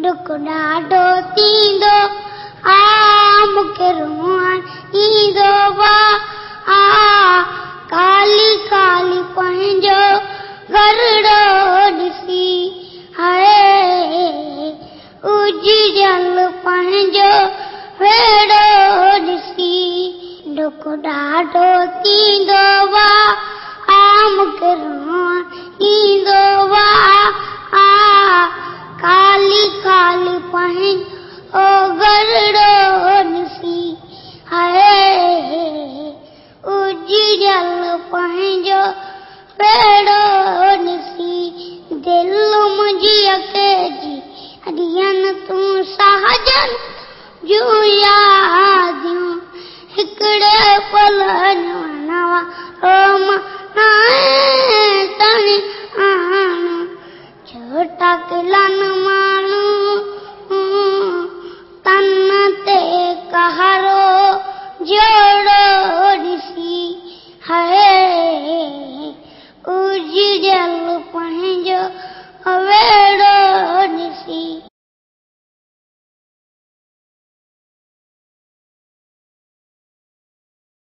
दुख ॾाढो थींदो आ मूंखे रोअण ईंदो बा आ काली काली पंहिंजो घरड़ो ॾिसी हाय उजड़ियल पंहिंजो वेड़ो ॾिसी दुख ॾाढो थींदो बा आ मूंखे रोअण ईंदो बा आ काली काली पंहिंजो घरड़ो ॾिसी हाय उजड़ियल पंहिंजो वेड़ो ॾिसी दिलि मुंहिंजी अकेजी ॾियनि तूं साजन जूं यादियूं हिकिड़े पल नवा रोम ताणी आणो छोटा किलन माण्हू तन ते कहारो जोड़ो ॾिसी हाय उजड़ियल पंहिंजो वेड़ो ॾिसी